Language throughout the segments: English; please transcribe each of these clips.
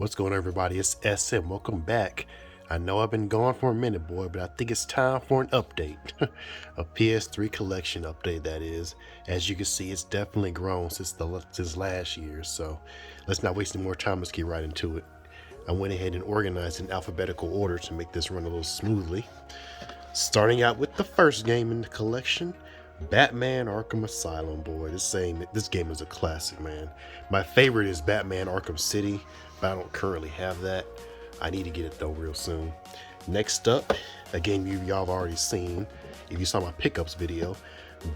What's going on, everybody? It's SM. Welcome back. I know I've been gone for a minute, boy, but I think it's time for an update. A PS3 collection update, that is. As you can see, it's definitely grown since last year, so let's not waste any more time. Let's get right into it. I went ahead and organized in alphabetical order to make this run a little smoothly. Starting out with the first game in the collection, Batman Arkham Asylum. Boy, this game is a classic, man. My favorite is Batman Arkham City, but I don't currently have that. I need to get it though real soon. Next up, a game y'all have already seen if you saw my pickups video,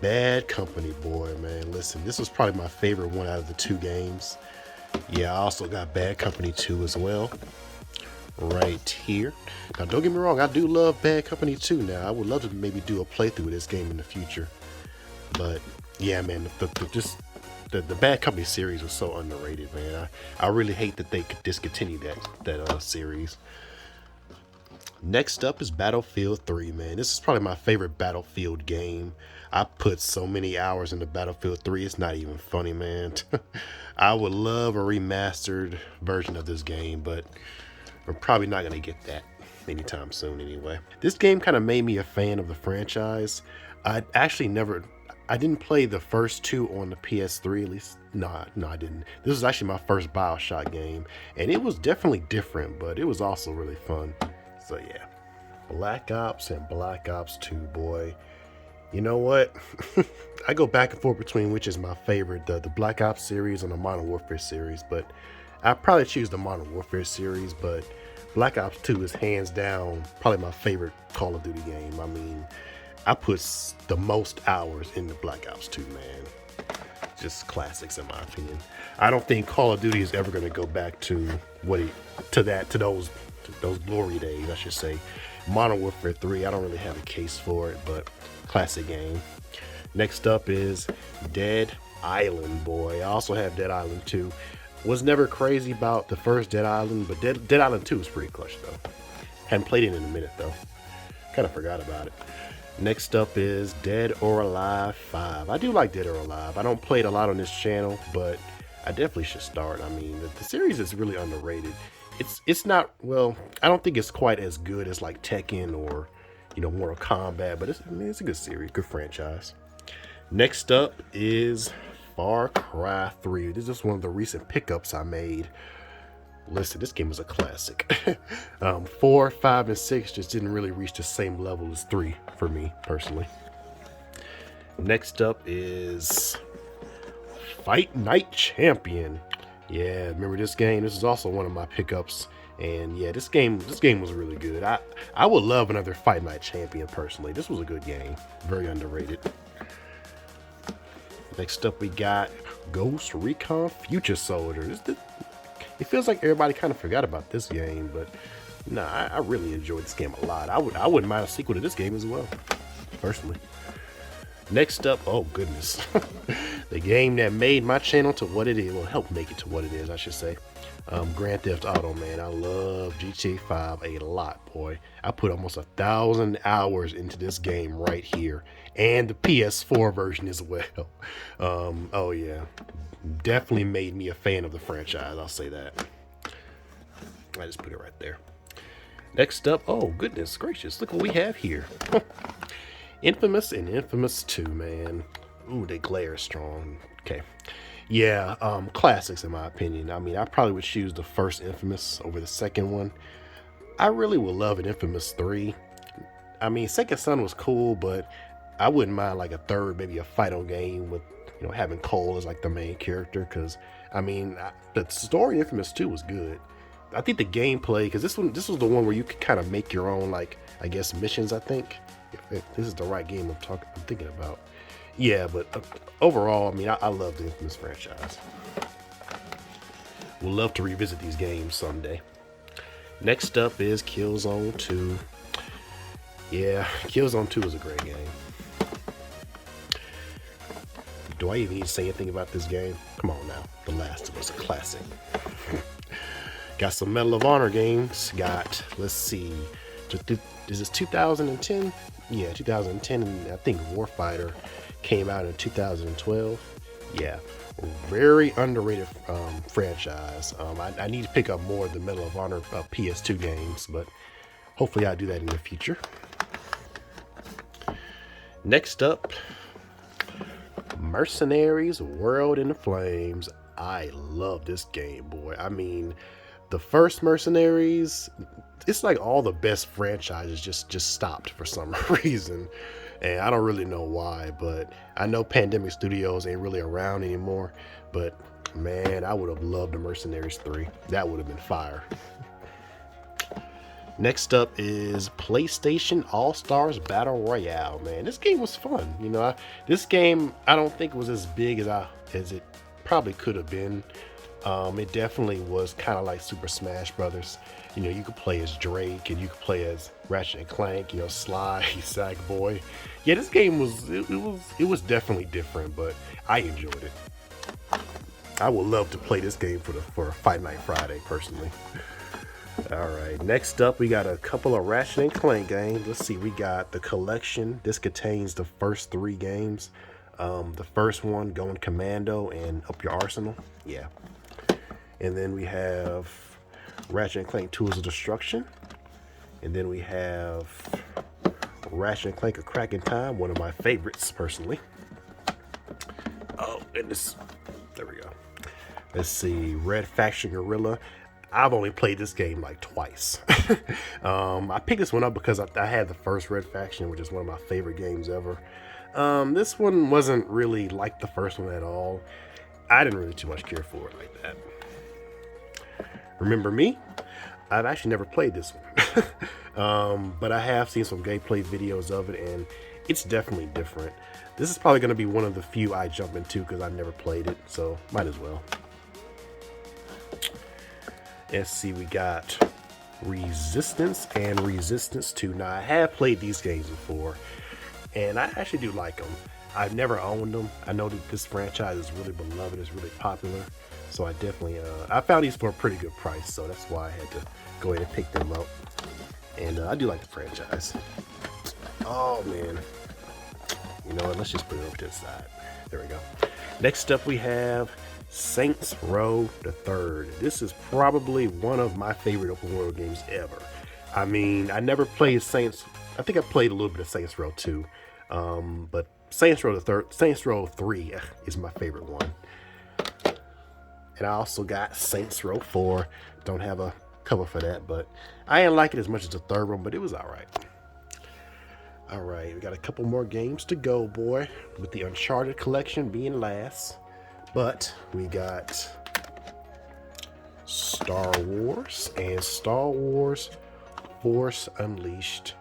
Bad Company. Boy, man, listen, this was probably my favorite one out of the two games. Yeah, I also got Bad Company 2 as well, right here. Now, don't get me wrong, I do love Bad Company 2 now. I would love to maybe do a playthrough of this game in the future. But yeah, man, the Bad Company series was so underrated, man. I really hate that they could discontinue that series. Next up is Battlefield 3, man. This is probably my favorite Battlefield game. I put so many hours into Battlefield 3, it's not even funny, man. I would love a remastered version of this game, but we're probably not going to get that anytime soon anyway. This game kind of made me a fan of the franchise. I didn't play the first two on the PS3, at least. No, I didn't. This was actually my first BioShock game, and it was definitely different, but it was also really fun. So yeah, Black Ops and Black Ops 2, boy. You know what? I go back and forth between which is my favorite, the Black Ops series and the Modern Warfare series, but I'd probably choose the Modern Warfare series, but Black Ops 2 is hands down probably my favorite Call of Duty game. I mean, I put the most hours into Black Ops 2, man. Just classics in my opinion. I don't think Call of Duty is ever going to go back to those glory days, I should say. Modern Warfare 3, I don't really have a case for it, but classic game. Next up is Dead Island, boy. I also have Dead Island 2. Was never crazy about the first Dead Island, but Dead Island 2 is pretty clutch though. Hadn't played it in a minute though. Kind of forgot about it. Next up is Dead or Alive 5. I do like Dead or Alive. I don't play it a lot on this channel, but I definitely should start. I mean, the series is really underrated. It's not, well, I don't think it's quite as good as like Tekken or, Mortal Kombat, but it's a good series, good franchise. Next up is Far Cry 3. This is one of the recent pickups I made. Listen, this game is a classic. 4, 5, and 6 just didn't really reach the same level as 3 for me personally. Next up is Fight Night Champion. Yeah, remember this game? This is also one of my pickups, and yeah, this game was really good. I would love another Fight Night Champion personally. This was a good game, very underrated. Next up, we got Ghost Recon Future Soldier. It feels like everybody kind of forgot about this game, but nah, I really enjoyed this game a lot. I wouldn't mind a sequel to this game as well, personally. Next up, oh goodness, the game that made my channel to what it is, well, helped make it to what it is, I should say. Grand Theft Auto, man. I love GTA 5 a lot, boy. I put almost 1,000 hours into this game right here, and the PS4 version as well. Oh yeah, definitely made me a fan of the franchise, I'll say that. I just put it right there. Next up, oh goodness gracious, look what we have here. Infamous and Infamous 2, man. Ooh, they glare strong. Okay. Yeah, classics in my opinion. I mean, I probably would choose the first Infamous over the second one. I really would love an Infamous 3. I mean, Second Son was cool, but I wouldn't mind like a third, maybe a fight on game with, having Cole as like the main character. Because, I mean, the story in Infamous 2 was good. I think the gameplay, because this was the one where you could kind of make your own, like, I guess, missions, I think. If this is the right game I'm thinking about. Yeah, but overall, I mean, I love the Infamous franchise. We'll love to revisit these games someday. Next up is Killzone 2. Yeah, Killzone 2 is a great game. Do I even need to say anything about this game? Come on now, The Last of Us, a classic. Got some Medal of Honor games. Let's see, is this 2010? Yeah, 2010, and I think Warfighter came out in 2012. Yeah, Very underrated franchise. I need to pick up more of the Medal of Honor PS2 games, but hopefully I'll do that in the future. Next up, Mercenaries World in Flames. I love this game, boy. I mean, the first Mercenaries, it's like all the best franchises just stopped for some reason. And I don't really know why, but I know Pandemic Studios ain't really around anymore. But man, I would have loved the Mercenaries 3. That would have been fire. Next up is PlayStation All-Stars Battle Royale. Man, this game was fun. You know, this game I don't think was as big as it probably could have been. It definitely was kind of like Super Smash Brothers. You know, you could play as Drake and you could play as Ratchet and Clank. You know, Sly, Sackboy. Yeah, this game was definitely different, but I enjoyed it. I would love to play this game for Fight Night Friday personally. All right, next up we got a couple of Ratchet and Clank games. Let's see, we got the collection. This contains the first 3 games. The first one, Going Commando and Up Your Arsenal. Yeah. And then we have Ratchet and Clank Tools of Destruction. And then we have Ratchet and Clank A Crack in Time, one of my favorites personally. Oh, goodness. There we go. Let's see, Red Faction Guerrilla. I've only played this game like twice. I picked this one up because I had the first Red Faction, which is one of my favorite games ever. This one wasn't really like the first one at all. I didn't really too much care for it like that. Remember me? I've actually never played this one. But I have seen some gameplay videos of it, and it's definitely different. This is probably going to be one of the few I jump into because I've never played it, so might as well. Let's see, we got Resistance and Resistance 2. Now, I have played these games before, and I actually do like them. I've never owned them. I know that this franchise is really beloved, it's really popular, so I definitely, I found these for a pretty good price, so that's why I had to go ahead and pick them up. And I do like the franchise. Oh, man. You know what, let's just put it over to the side. There we go. Next up, we have Saints Row the Third. This is probably one of my favorite open world games ever. I mean, I never played Saints. I think I played a little bit of Saints Row 2, but Saints Row the Third, Saints Row 3 is my favorite one. And I also got Saints Row 4. Don't have a cover for that, but I didn't like it as much as the third one, but it was all right. All right, we got a couple more games to go, boy, with the Uncharted collection being last. But we got Star Wars and Star Wars Force Unleashed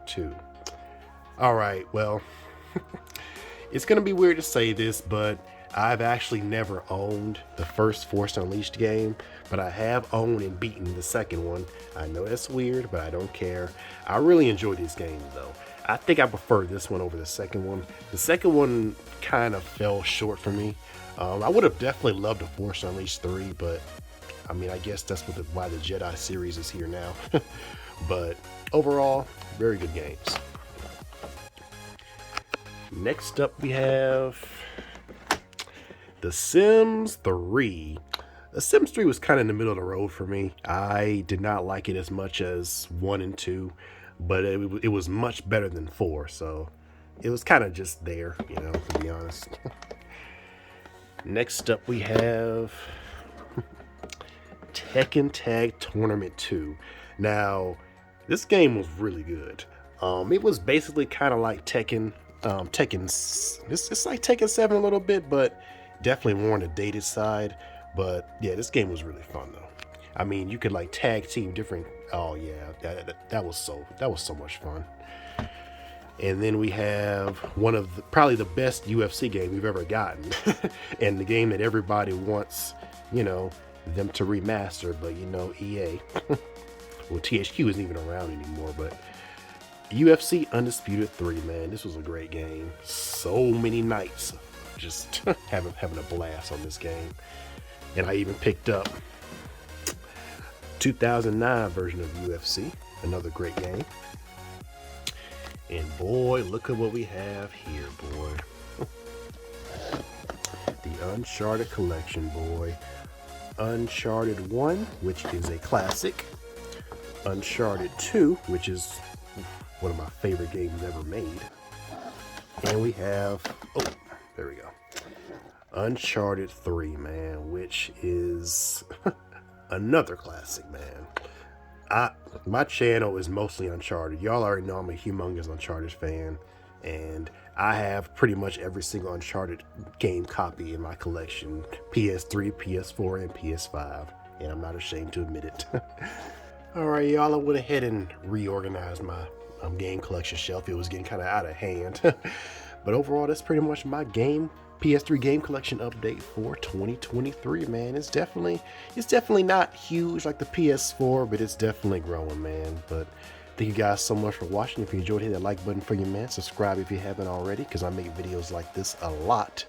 2. All right, well, it's going to be weird to say this, but I've actually never owned the first Force Unleashed game, but I have owned and beaten the second one. I know that's weird, but I don't care. I really enjoy these games, though. I think I prefer this one over the second one. The second one kind of fell short for me. I would have definitely loved a Force Unleashed 3, but I mean, I guess that's why the Jedi series is here now. But overall, very good games. Next up, we have The Sims 3. The Sims 3 was kind of in the middle of the road for me. I did not like it as much as 1 and 2, but it was much better than 4, so it was kind of just there, you know, to be honest. Next up, we have Tekken Tag Tournament 2. Now, this game was really good. It was basically kind of like Tekken. It's like Tekken 7 a little bit, but definitely more on the dated side. But yeah, this game was really fun though. I mean, you could like tag team different. Oh yeah, that was so much fun. And then we have one of probably the best UFC game we've ever gotten, and the game that everybody wants, you know, them to remaster. But you know, EA, well, THQ isn't even around anymore. But UFC Undisputed 3, man, this was a great game. So many nights just having a blast on this game. And I even picked up 2009 version of UFC, another great game. And boy, look at what we have here, boy. The Uncharted collection, boy. Uncharted 1, which is a classic. Uncharted 2, which is one of my favorite games ever made. And we have, oh, there we go. Uncharted 3, man, which is another classic, man. My channel is mostly Uncharted. Y'all already know I'm a humongous Uncharted fan, and I have pretty much every single Uncharted game copy in my collection. PS3, PS4, and PS5, and I'm not ashamed to admit it. Alright, y'all, I went ahead and reorganized my game collection shelf. It was getting kind of out of hand. But overall, that's pretty much my PS3 game collection update for 2023, man. It's definitely not huge like the PS4, but it's definitely growing, man. But thank you guys so much for watching. If you enjoyed, hit that like button for you, man. Subscribe if you haven't already, because I make videos like this a lot.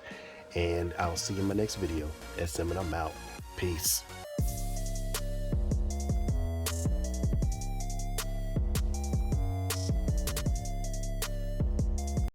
And I'll see you in my next video. SM, and I'm out. Peace.